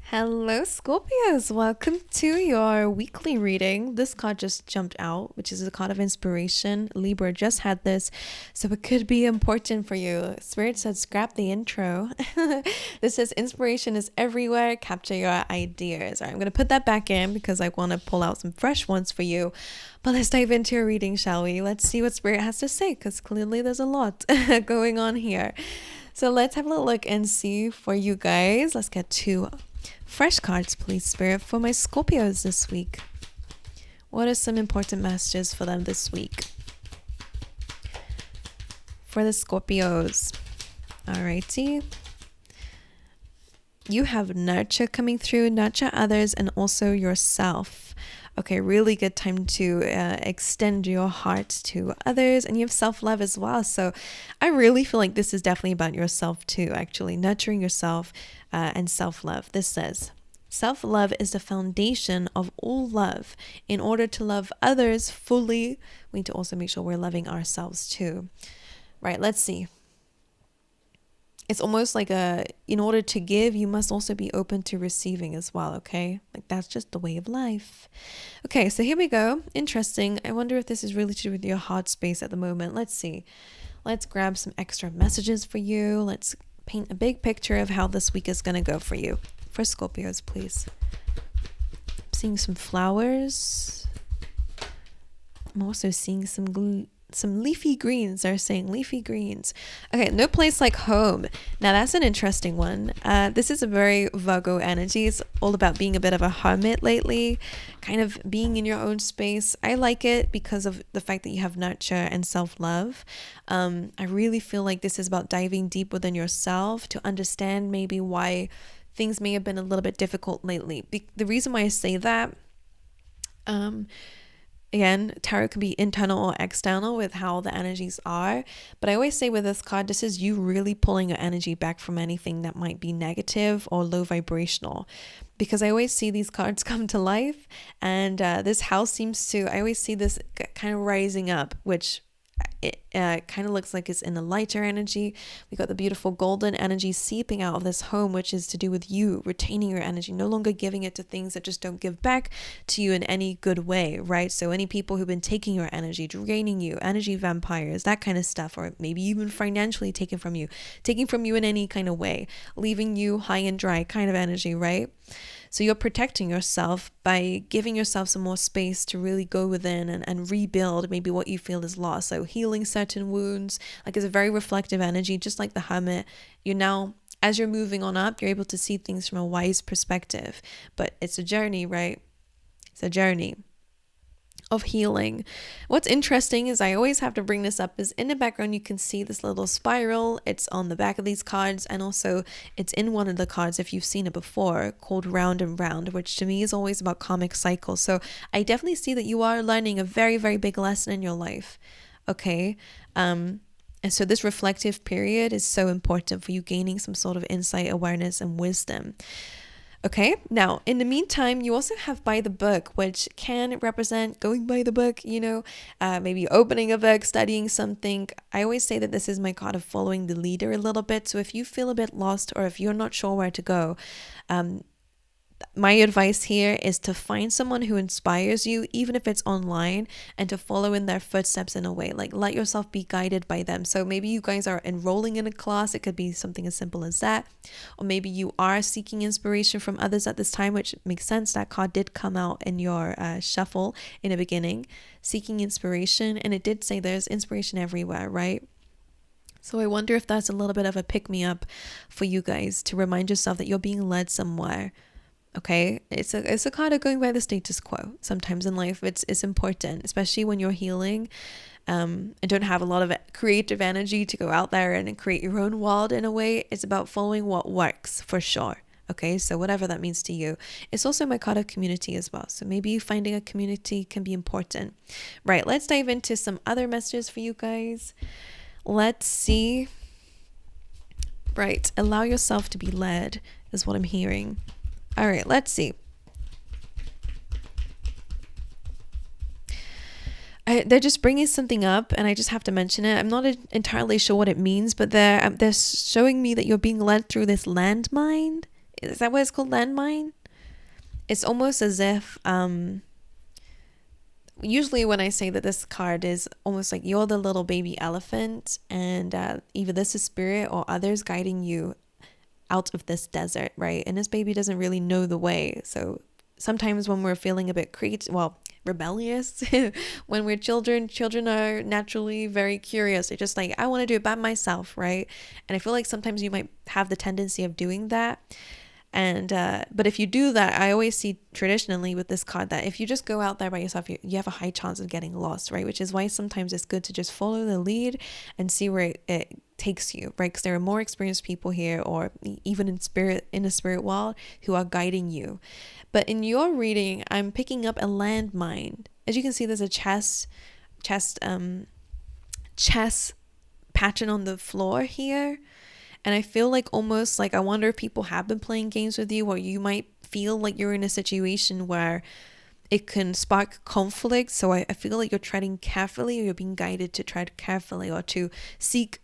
Hello, Scorpios. Welcome to your weekly reading. This card just jumped out, which is a card of inspiration. Libra just had this, so it could be important for you. Spirit said, scrap the intro. This says, inspiration is everywhere. Capture your ideas. All right, I'm going to put that back in because I want to pull out some fresh ones for you. But let's dive into your reading, shall we? Let's see what Spirit has to say, because clearly there's a lot going on here. So let's have a little look and see for you guys. Let's get to fresh cards, please, Spirit, for my Scorpios this week. What are some important messages for them this week? For the Scorpios. Alrighty. You have nurture coming through, nurture others, and also yourself. Okay, really good time to extend your heart to others, and you have self-love as well. So I really feel like this is definitely about yourself too, actually, nurturing yourself and self-love. This says, self-love is the foundation of all love. In order to love others fully, we need to also make sure we're loving ourselves too. Right, let's see. It's almost like in order to give, you must also be open to receiving as well, okay? Like that's just the way of life. Okay, so here we go. Interesting. I wonder if this is really to do with your heart space at the moment. Let's see. Let's grab some extra messages for you. Let's paint a big picture of how this week is going to go for you. For Scorpios, please. I'm seeing some flowers. I'm also seeing some leafy greens. They're saying leafy greens. Okay, no place like home. Now that's an interesting one. This is a very Virgo energy. It's all about being a bit of a hermit lately, kind of being in your own space. I like it because of the fact that you have nurture and self-love. I really feel like this is about diving deep within yourself to understand maybe why things may have been a little bit difficult lately. The reason why I say that, again, tarot can be internal or external with how the energies are. But I always say with this card, this is you really pulling your energy back from anything that might be negative or low vibrational. Because I always see these cards come to life. And this house seems to, I always see this kind of rising up, which it kind of looks like it's in a lighter energy. We got the beautiful golden energy seeping out of this home, which is to do with you retaining your energy, no longer giving it to things that just don't give back to you in any good way, right? So any people who've been taking your energy, draining you, energy vampires, that kind of stuff, or maybe even financially taking from you in any kind of way, leaving you high and dry kind of energy, right? So you're protecting yourself by giving yourself some more space to really go within and rebuild maybe what you feel is lost. So healing certain wounds, like it's a very reflective energy, just like the hermit. You now, as you're moving on up, you're able to see things from a wise perspective. But it's a journey, right? It's a journey of healing. What's interesting is I always have to bring this up is in the background you can see this little spiral. It's on the back of these cards, and also it's in one of the cards if you've seen it before, called Round and Round, which to me is always about karmic cycles. So I definitely see that you are learning a very, very big lesson in your life. Okay. And so this reflective period is so important for you gaining some sort of insight, awareness, and wisdom. Okay, now in the meantime, you also have by the book, which can represent going by the book, maybe opening a book, studying something. I always say that this is my card of following the leader a little bit. So if you feel a bit lost or if you're not sure where to go, my advice here is to find someone who inspires you, even if it's online, and to follow in their footsteps in a way. Like let yourself be guided by them. So maybe you guys are enrolling in a class. It could be something as simple as that. Or maybe you are seeking inspiration from others at this time, which makes sense. That card did come out in your shuffle in the beginning, seeking inspiration. And it did say there's inspiration everywhere, right? So I wonder if that's a little bit of a pick-me-up for you guys to remind yourself that you're being led somewhere. Okay, it's a card of going by the status quo. Sometimes in life, it's important, especially when you're healing, and don't have a lot of creative energy to go out there and create your own world in a way. It's about following what works for sure. Okay, so whatever that means to you. It's also my card of community as well. So maybe finding a community can be important. Right, let's dive into some other messages for you guys. Let's see. Right, allow yourself to be led is what I'm hearing. All right, let's see. They're just bringing something up, and I just have to mention it. I'm not entirely sure what it means, but they're showing me that you're being led through this landmine. Is that what it's called? Landmine? It's almost as if usually when I say that this card is almost like you're the little baby elephant, and either this is spirit or others guiding you out of this desert, right? And this baby doesn't really know the way. So sometimes when we're feeling a bit rebellious, when we're children are naturally very curious. They're just like, I want to do it by myself, right? And I feel like sometimes you might have the tendency of doing that. And but if you do that, I always see traditionally with this card that if you just go out there by yourself, you have a high chance of getting lost, right? Which is why sometimes it's good to just follow the lead and see where it takes you, right? Because there are more experienced people here, or even in the spirit world, who are guiding you. But in your reading, I'm picking up a landmine. As you can see, there's a chess pattern on the floor here. And I feel like almost like I wonder if people have been playing games with you, or you might feel like you're in a situation where it can spark conflict. So I feel like you're treading carefully, or you're being guided to tread carefully, or to seek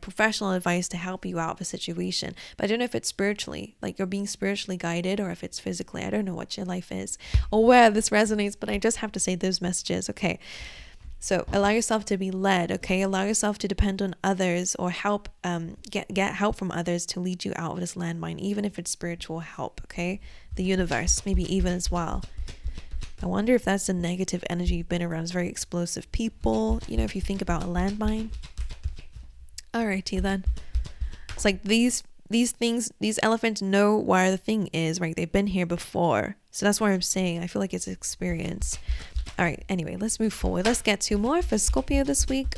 professional advice to help you out of a situation. But I don't know if it's spiritually, like you're being spiritually guided, or if it's physically. I don't know what your life is or where this resonates, but I just have to say those messages. Okay. So allow yourself to be led, okay? Allow yourself to depend on others, or help, get help from others to lead you out of this landmine, even if it's spiritual help, okay? The universe, maybe even as well. I wonder if that's the negative energy you've been around. It's very explosive people, you know, if you think about a landmine. Alrighty then. It's like these things, these elephants know where the thing is, right? They've been here before. So that's why I'm saying I feel like it's experience. All right, anyway, let's move forward. Let's get two more for Scorpio this week.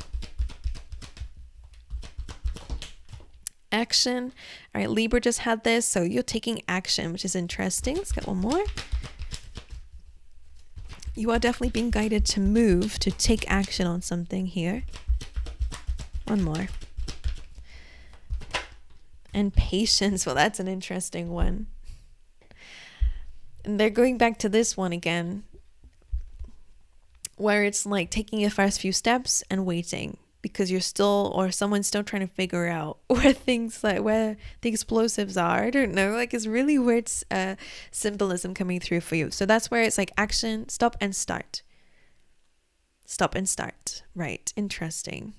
Action. All right, Libra just had this, so you're taking action, which is interesting. Let's get one more. You are definitely being guided to move, to take action on something here. One more. And patience. Well, that's an interesting one. And they're going back to this one again, where it's like taking your first few steps and waiting, because you're still, or someone's still trying to figure out where the explosives are. I don't know, like it's really weird symbolism coming through for you. So that's where it's like action, stop and start, right? Interesting.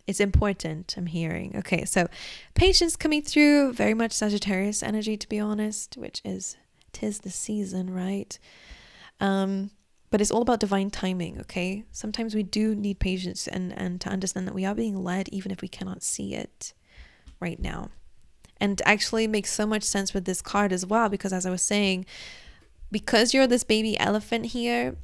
It's important, I'm hearing. Okay, so patience coming through, very much Sagittarius energy, to be honest, which is, 'tis the season, right? But it's all about divine timing, okay? Sometimes we do need patience and to understand that we are being led even if we cannot see it right now. And actually makes so much sense with this card as well, because as I was saying, because you're this baby elephant here,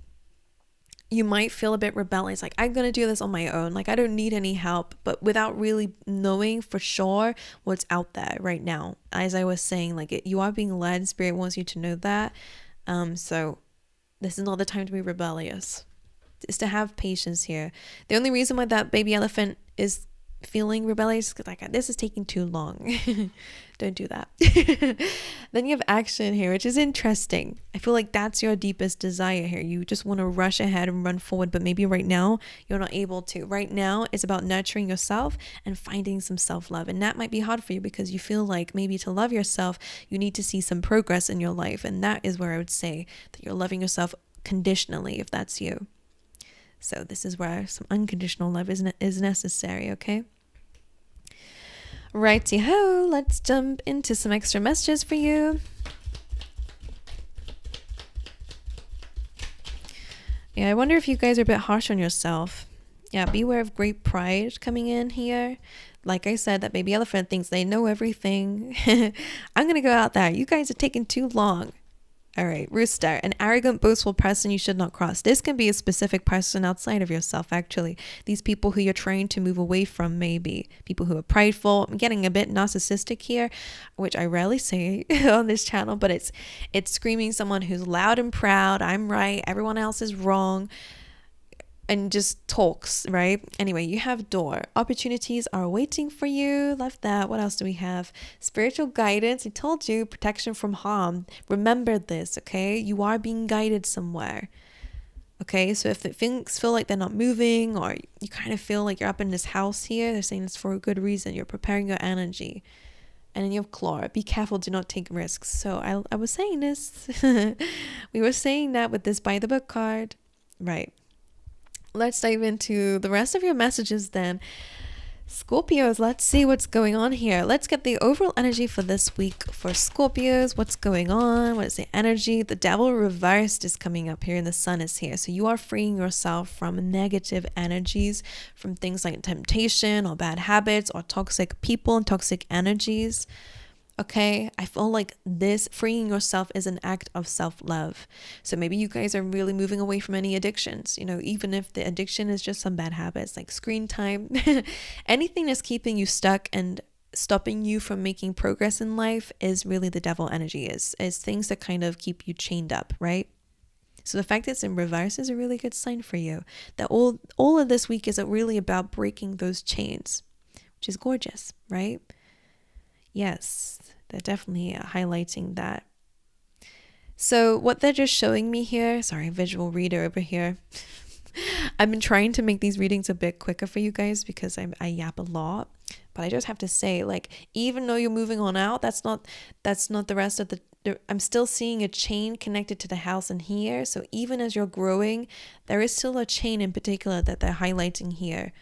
you might feel a bit rebellious, like I'm going to do this on my own, like I don't need any help, but without really knowing for sure what's out there right now. As I was saying, like you are being led, Spirit wants you to know that. So this is not the time to be rebellious. It's to have patience here. The only reason why that baby elephant is feeling rebellious is like, this is taking too long. Don't do that. Then you have action here, which is interesting. I feel like that's your deepest desire here. You just want to rush ahead and run forward, but maybe right now you're not able to. Right now it's about nurturing yourself and finding some self-love. And that might be hard for you because you feel like maybe to love yourself, you need to see some progress in your life. And that is where I would say that you're loving yourself conditionally, if that's you. So this is where some unconditional love is necessary, okay? Righty-ho, let's jump into some extra messages for you. Yeah, I wonder if you guys are a bit harsh on yourself. Yeah, beware of great pride coming in here. Like I said, that baby elephant thinks they know everything. I'm going to go out there. You guys are taking too long. All right, Rooster, an arrogant, boastful person you should not cross. This can be a specific person outside of yourself, actually. These people who you're trying to move away from, maybe. People who are prideful. I'm getting a bit narcissistic here, which I rarely say on this channel, but it's screaming someone who's loud and proud. I'm right. Everyone else is wrong. And just talks, right? Anyway, you have door. Opportunities are waiting for you. Love that. What else do we have? Spiritual guidance. I told you, protection from harm. Remember this, okay? You are being guided somewhere. Okay, so if things feel like they're not moving, or you kind of feel like you're up in this house here, they're saying it's for a good reason. You're preparing your energy. And then you have claw. Be careful, do not take risks. So I was saying this. We were saying that with this by the book card. Right. Let's dive into the rest of your messages then. Scorpios, let's see what's going on here. Let's get the overall energy for this week for Scorpios. What's going on? What is the energy? The devil reversed is coming up here and the sun is here. So you are freeing yourself from negative energies, from things like temptation or bad habits or toxic people and toxic energies. Okay, I feel like this freeing yourself is an act of self-love. So maybe you guys are really moving away from any addictions, even if the addiction is just some bad habits like screen time, anything that's keeping you stuck and stopping you from making progress in life is really the devil energy is things that kind of keep you chained up, right? So the fact that it's in reverse is a really good sign for you that all of this week is really about breaking those chains, which is gorgeous, right? Yes, they're definitely highlighting that. So what they're just showing me here, sorry, visual reader over here. I've been trying to make these readings a bit quicker for you guys because I yap a lot. But I just have to say, like, even though you're moving on out, that's not the rest of I'm still seeing a chain connected to the house in here. So even as you're growing, there is still a chain in particular that they're highlighting here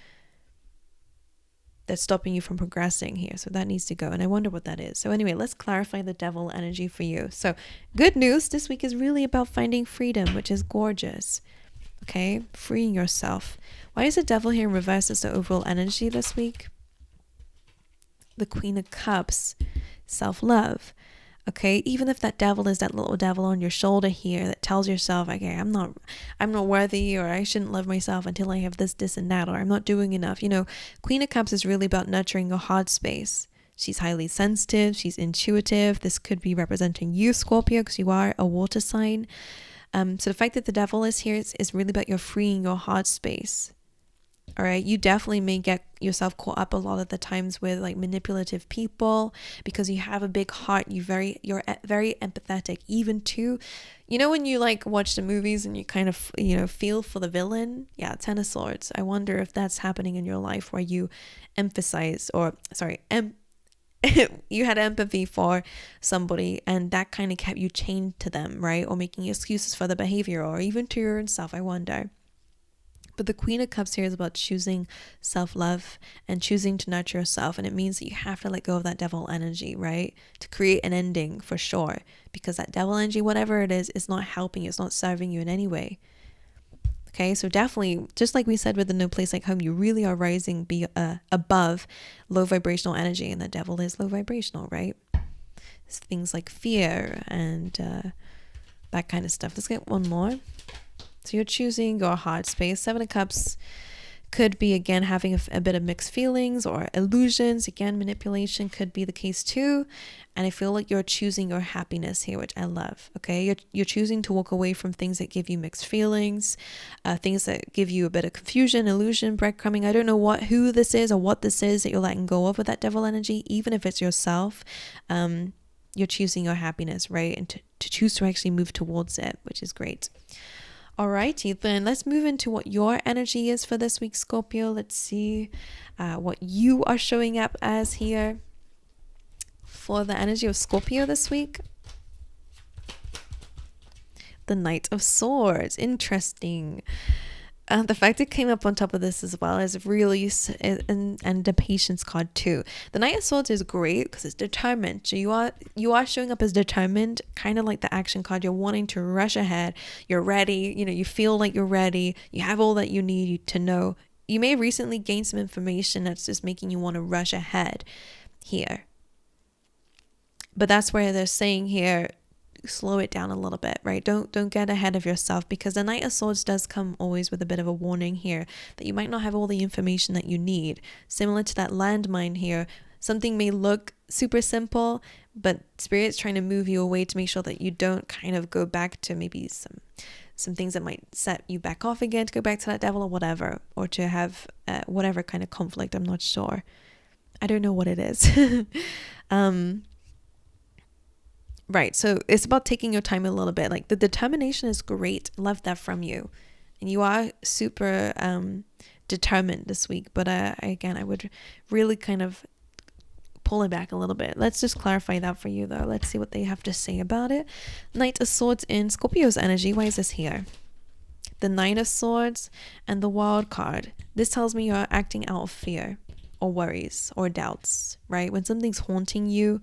that's stopping you from progressing here. So that needs to go. And I wonder what that is. So anyway, let's clarify the devil energy for you. So good news, this week is really about finding freedom, which is gorgeous. Okay, freeing yourself. Why is the devil here in reverse as the overall energy this week? The Queen of Cups, self-love. Okay, even if that devil is that little devil on your shoulder here that tells yourself, okay, I'm not worthy, or I shouldn't love myself until I have this and that, or I'm not doing enough. Queen of Cups is really about nurturing your heart space. She's highly sensitive. She's intuitive. This could be representing you, Scorpio, because you are a water sign. So the fact that the devil is here is really about your freeing your heart space. All right, you definitely may get yourself caught up a lot of the times with like manipulative people because you have a big heart. You're very empathetic, even to, when you like watch the movies and you kind of, feel for the villain. Yeah, Ten of Swords. I wonder if that's happening in your life where you you had empathy for somebody and that kind of kept you chained to them, right? Or making excuses for the behavior or even to yourself, I wonder. But the Queen of Cups here is about choosing self-love and choosing to nurture yourself. And it means that you have to let go of that devil energy, right? To create an ending for sure. Because that devil energy, whatever it is not helping you. It's not serving you in any way. Okay, so definitely, just like we said with the No Place Like Home, you really are rising above low vibrational energy. And the devil is low vibrational, right? It's things like fear and that kind of stuff. Let's get one more. So you're choosing your heart space. Seven of Cups could be, again, having a bit of mixed feelings or illusions. Again, manipulation could be the case too. And I feel like you're choosing your happiness here, which I love. Okay, you're choosing to walk away from things that give you mixed feelings, things that give you a bit of confusion, illusion, breadcrumbing. I don't know who this is or what this is that you're letting go of with that devil energy, even if it's yourself. You're choosing your happiness, right? And to choose to actually move towards it, which is great. Alrighty, then let's move into what your energy is for this week, Scorpio. Let's see what you are showing up as here for the energy of Scorpio this week. The Knight of Swords. Interesting. The fact it came up on top of this as well is release and the Patience card too. The Knight of Swords is great because it's determined. So you are showing up as determined, kind of like the action card. You're wanting to rush ahead. You're ready. You feel like you're ready. You have all that you need to know. You may have recently gained some information that's just making you want to rush ahead here. But that's where they're saying here, slow it down a little bit, right? Don't get ahead of yourself, because the Knight of Swords does come always with a bit of a warning here that you might not have all the information that you need. Similar to that landmine here, something may look super simple, but Spirit's trying to move you away to make sure that you don't kind of go back to maybe some things that might set you back off again, to go back to that devil or whatever, or to have whatever kind of conflict. I'm not sure. I don't know what it is. Right, so it's about taking your time a little bit. Like, the determination is great. Love that from you. And you are super determined this week. But again, I would really kind of pull it back a little bit. Let's just clarify that for you though. Let's see what they have to say about it. Knight of Swords in Scorpio's energy. Why is this here? The Nine of Swords and the Wild card. This tells me you're acting out of fear or worries or doubts, right? When something's haunting you,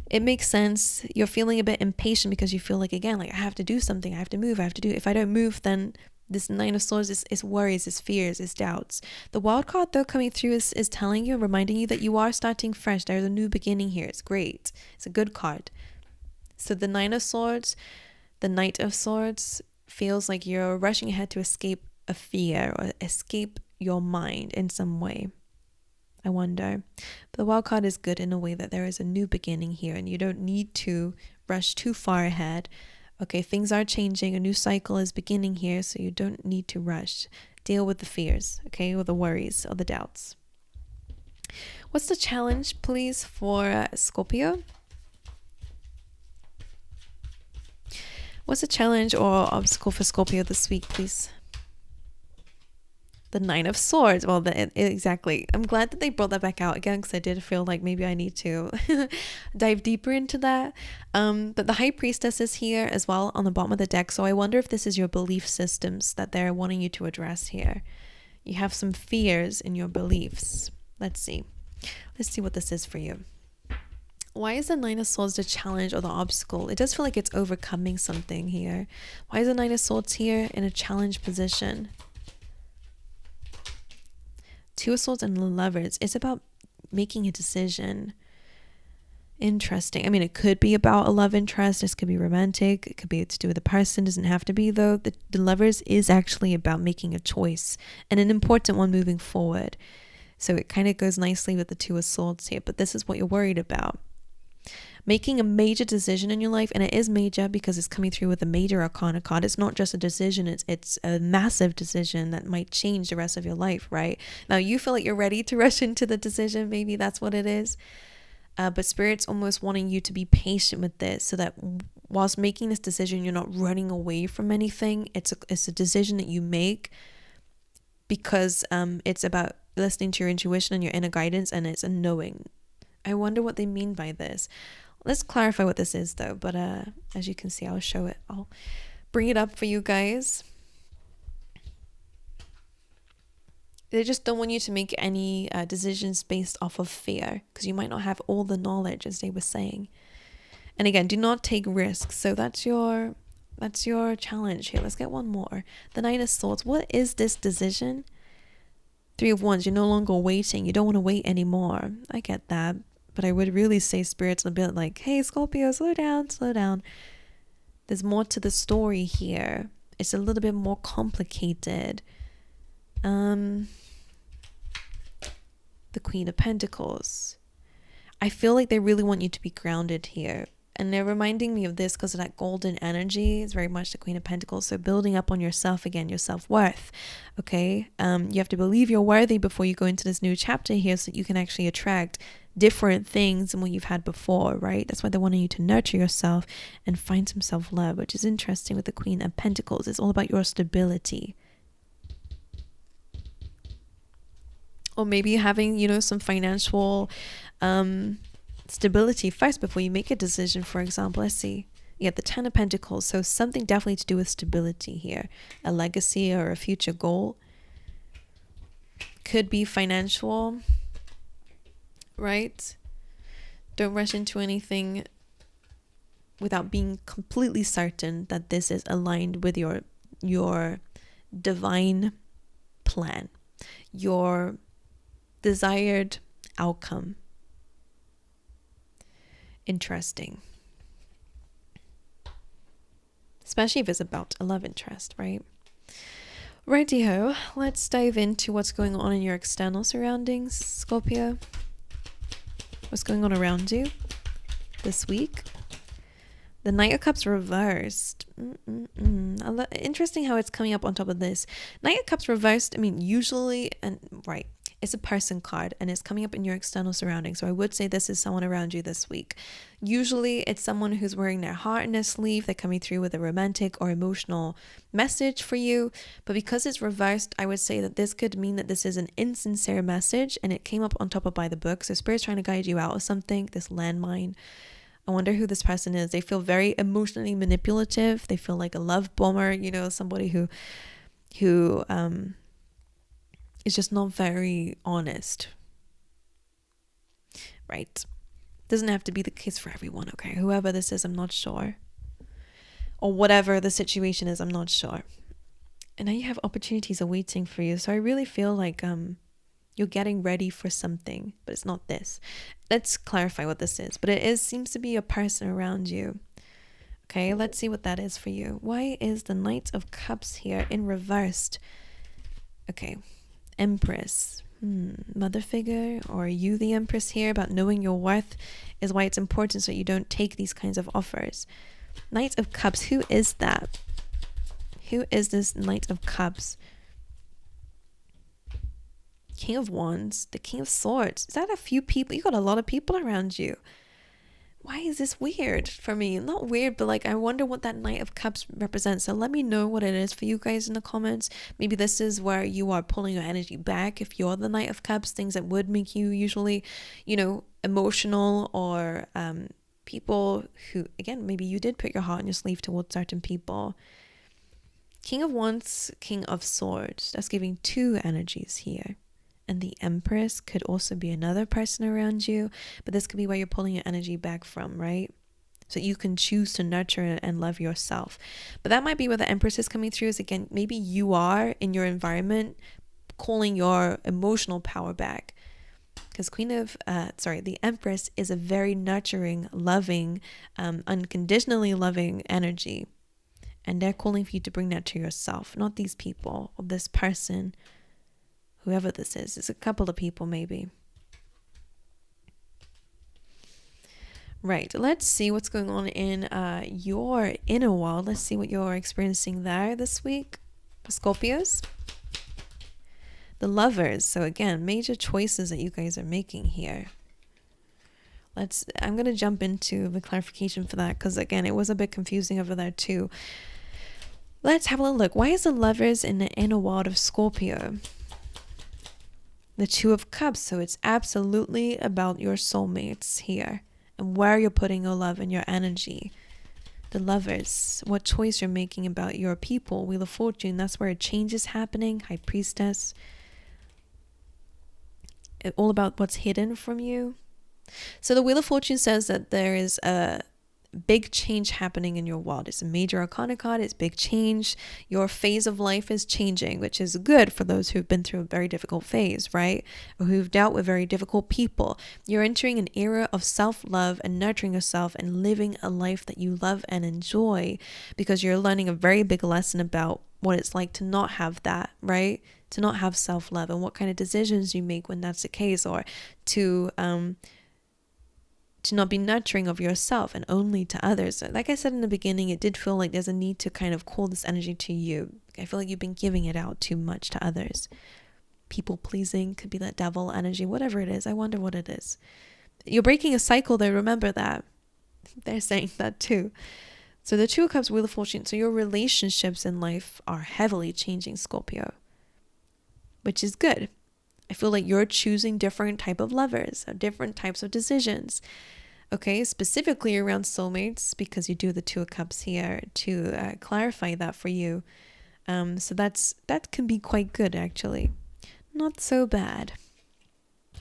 it makes sense. You're feeling a bit impatient because you feel like, again, like I have to do something. I have to move. I have to do. If I don't move, then this Nine of Swords is worries, is fears, is doubts. The Wild card though coming through is telling you, reminding you that you are starting fresh. There's a new beginning here. It's great. It's a good card. So the Nine of Swords, the Knight of Swords feels like you're rushing ahead to escape a fear or escape your mind in some way. I wonder. But the Wild card is good in a way that there is a new beginning here and you don't need to rush too far ahead. Okay, things are changing. A new cycle is beginning here, so you don't need to rush. Deal with the fears, okay, or the worries or the doubts. What's the challenge, please, for Scorpio? What's the challenge or obstacle for Scorpio this week, please? The Nine of Swords. Well, exactly. I'm glad that they brought that back out again because I did feel like maybe I need to dive deeper into that. But the High Priestess is here as well on the bottom of the deck. So I wonder if this is your belief systems that they're wanting you to address here. You have some fears in your beliefs. Let's see. Let's see what this is for you. Why is the Nine of Swords the challenge or the obstacle? It does feel like it's overcoming something here. Why is the Nine of Swords here in a challenge position? Two of Swords and the Lovers. It's about making a decision. Interesting. I mean, it could be about a love interest. This could be romantic. It could be to do with a person. It doesn't have to be though. The Lovers is actually about making a choice and an important one moving forward. So it kind of goes nicely with the Two of Swords here. But this is what you're worried about. Making a major decision in your life, and it is major because it's coming through with a major arcana card. It's not just a decision, it's a massive decision that might change the rest of your life, right? Now you feel like you're ready to rush into the decision, maybe that's what it is. But Spirit's almost wanting you to be patient with this so that whilst making this decision, you're not running away from anything. It's a decision that you make because it's about listening to your intuition and your inner guidance, and it's a knowing. I wonder what they mean by this. Let's clarify what this is though, but as you can see, I'll show it. I'll bring it up for you guys. They just don't want you to make any decisions based off of fear because you might not have all the knowledge, as they were saying. And again, do not take risks. So that's your challenge here. Let's get one more. The Nine of Swords. What is this decision? Three of Wands. You're no longer waiting. You don't want to wait anymore. I get that. But I would really say Spirit's a bit like, hey, Scorpio, slow down, slow down. There's more to the story here. It's a little bit more complicated. The Queen of Pentacles. I feel like they really want you to be grounded here. And they're reminding me of this because of that golden energy. It's very much the Queen of Pentacles. So building up on yourself again, your self-worth. Okay. You have to believe you're worthy before you go into this new chapter here so that you can actually attract different things than what you've had before, right? That's why they're wanting you to nurture yourself and find some self-love, which is interesting with the Queen of Pentacles. It's all about your stability. Or maybe having, you know, some financial stability first before you make a decision, for example. Let's see. You have the Ten of Pentacles. So something definitely to do with stability here. A legacy or a future goal. Could be financial, right? Don't rush into anything without being completely certain that this is aligned with your divine plan, your desired outcome. Interesting. Especially if it's about a love interest, right? Righty-ho, let's dive into what's going on in your external surroundings, Scorpio. What's going on around you this week? The Knight of Cups reversed. Interesting how it's coming up on top of this. Knight of Cups reversed, I mean, usually, and right, It's a person card and it's coming up in your external surroundings. So I would say this is someone around you this week. Usually it's someone who's wearing their heart in their sleeve. They're coming through with a romantic or emotional message for you. But because it's reversed, I would say that this could mean that this is an insincere message and it came up on top of by the book. So Spirit's trying to guide you out of something, this landmine. I wonder who this person is. They feel very emotionally manipulative. They feel like a love bomber, you know, somebody who is just not very honest. Right? Doesn't have to be the case for everyone, okay? Whoever this is, I'm not sure. Or whatever the situation is, I'm not sure. And now you have opportunities awaiting for you. So I really feel like you're getting ready for something, but it's not this. Let's clarify what this is. But it seems to be a person around you. Okay, let's see what that is for you. Why is the Knight of Cups here in reversed? Okay, Empress. Mother figure, or are you the Empress here? About knowing your worth is why it's important so you don't take these kinds of offers. Knight of Cups, who is that? Who is this Knight of Cups? King of Wands, the King of Swords. Is that a few people? You got a lot of people around you. Why is this weird for me? Not weird, but like I wonder what that Knight of Cups represents. So let me know what it is for you guys in the comments. Maybe this is where you are pulling your energy back. If you're the Knight of Cups, things that would make you usually, you know, emotional, or people who, again, maybe you did put your heart on your sleeve towards certain people. King of Wands, King of Swords. That's giving two energies here. And the Empress could also be another person around you, but this could be where you're pulling your energy back from, right? So you can choose to nurture and love yourself. But that might be where the Empress is coming through, is again, maybe you are in your environment calling your emotional power back. Because the Empress is a very nurturing, loving, unconditionally loving energy. And they're calling for you to bring that to yourself, not these people or this person. Whoever this is, it's a couple of people maybe. Right, let's see what's going on in your inner world. Let's see what you're experiencing there this week. Scorpios. The Lovers. So again, major choices that you guys are making here. I'm going to jump into the clarification for that, because again, it was a bit confusing over there too. Let's have a little look. Why is the Lovers in the inner world of Scorpio? The Two of Cups. So it's absolutely about your soulmates here and where you're putting your love and your energy. The Lovers, what choice you're making about your people. Wheel of Fortune, that's where a change is happening. High Priestess. All about what's hidden from you. So the Wheel of Fortune says that there is a big change happening in your world. It's a major arcana card. It's big change. Your phase of life is changing, which is good for those who've been through a very difficult phase, right? Or who've dealt with very difficult people. You're entering an era of self-love and nurturing yourself and living a life that you love and enjoy, because you're learning a very big lesson about what it's like to not have that, right? To not have self-love and what kind of decisions you make when that's the case, or to not be nurturing of yourself and only to others. Like I said in the beginning, it did feel like there's a need to kind of call this energy to you. I feel like you've been giving it out too much to others. People pleasing could be that devil energy, whatever it is. I wonder what it is. You're breaking a cycle though, remember that. They're saying that too. So the Two of Cups, Wheel of Fortune. So your relationships in life are heavily changing, Scorpio, which is good. I feel like you're choosing different type of lovers, or different types of decisions. Okay, specifically around soulmates, because you do the Two of Cups here to clarify that for you. So that can be quite good, actually. Not so bad.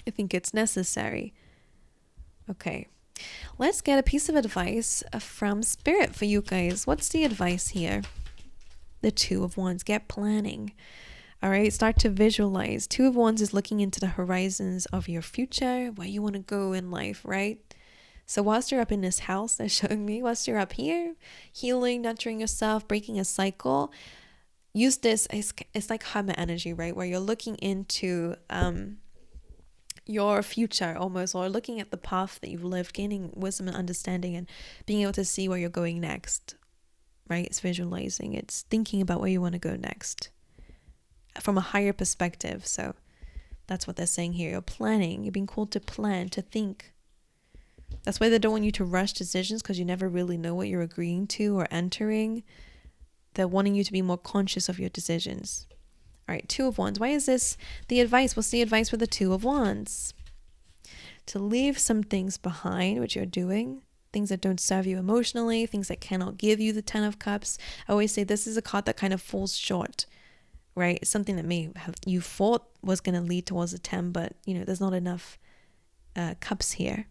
I think it's necessary. Okay, let's get a piece of advice from Spirit for you guys. What's the advice here? The Two of Wands. Get planning. All right, start to visualize. Two of Wands is looking into the horizons of your future, where you want to go in life, right? So whilst you're up in this house, they're showing me, whilst you're up here, healing, nurturing yourself, breaking a cycle, use this, it's like Hammer energy, right? Where you're looking into your future almost, or looking at the path that you've lived, gaining wisdom and understanding, and being able to see where you're going next, right? It's visualizing, it's thinking about where you want to go next from a higher perspective. So That's what they're saying here. You're planning. You're being called to plan, to think. That's why they don't want you to rush decisions, because you never really know what you're agreeing to or entering. They're wanting you to be more conscious of your decisions. All right, Two of Wands. Why is this the advice? What's the advice for the Two of Wands? To leave some things behind, which you're doing. Things that don't serve you emotionally, things that cannot give you the Ten of Cups. I always say this is a card that kind of falls short, right? It's something that may have you thought was going to lead towards a 10, but there's not enough cups here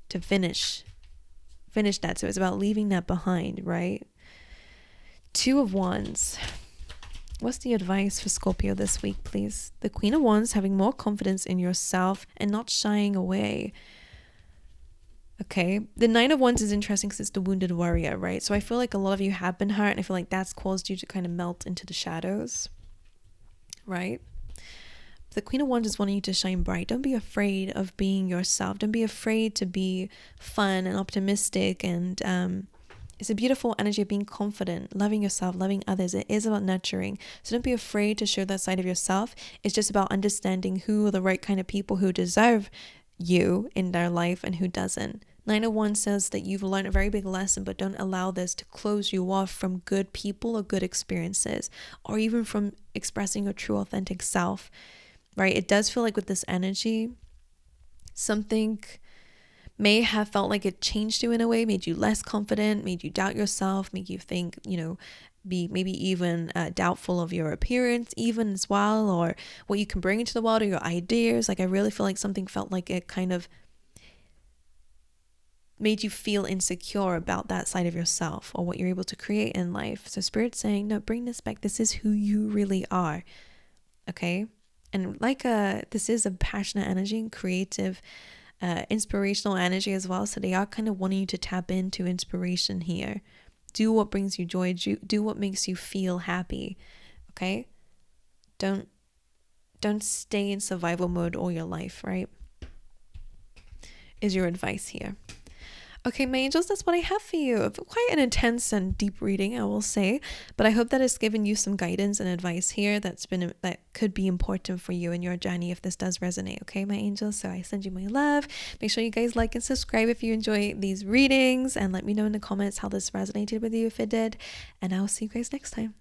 to finish that. So it's about leaving that behind, right? Two of Wands. What's the advice for Scorpio this week, please? The Queen of Wands, having more confidence in yourself and not shying away. Okay, the Nine of Wands is interesting because it's the wounded warrior, right? So I feel like a lot of you have been hurt, and I feel like that's caused you to kind of melt into the shadows, right? The Queen of Wands is wanting you to shine bright. Don't be afraid of being yourself. Don't be afraid to be fun and optimistic. And it's a beautiful energy of being confident, loving yourself, loving others. It is about nurturing. So don't be afraid to show that side of yourself. It's just about understanding who are the right kind of people who deserve you in their life and who doesn't. Nine of Wands says that you've learned a very big lesson, but don't allow this to close you off from good people or good experiences, or even from expressing your true authentic self, right? It does feel like with this energy, something may have felt like it changed you in a way, made you less confident, made you doubt yourself, made you think, be maybe even doubtful of your appearance even as well, or what you can bring into the world, or your ideas. Like I really feel like something felt like it kind of made you feel insecure about that side of yourself or what you're able to create in life. So Spirit's saying, no, bring this back. This is who you really are. Okay. And this is a passionate energy and creative, inspirational energy as well. So they are kind of wanting you to tap into inspiration here. Do what brings you joy. Do what makes you feel happy. Okay. Don't stay in survival mode all your life, right? Is your advice here. Okay, my angels, that's what I have for you. Quite an intense and deep reading, I will say, but I hope that it's given you some guidance and advice here that could be important for you in your journey if this does resonate. Okay, my angels, so I send you my love. Make sure you guys like and subscribe if you enjoy these readings, and let me know in the comments how this resonated with you if it did, and I will see you guys next time.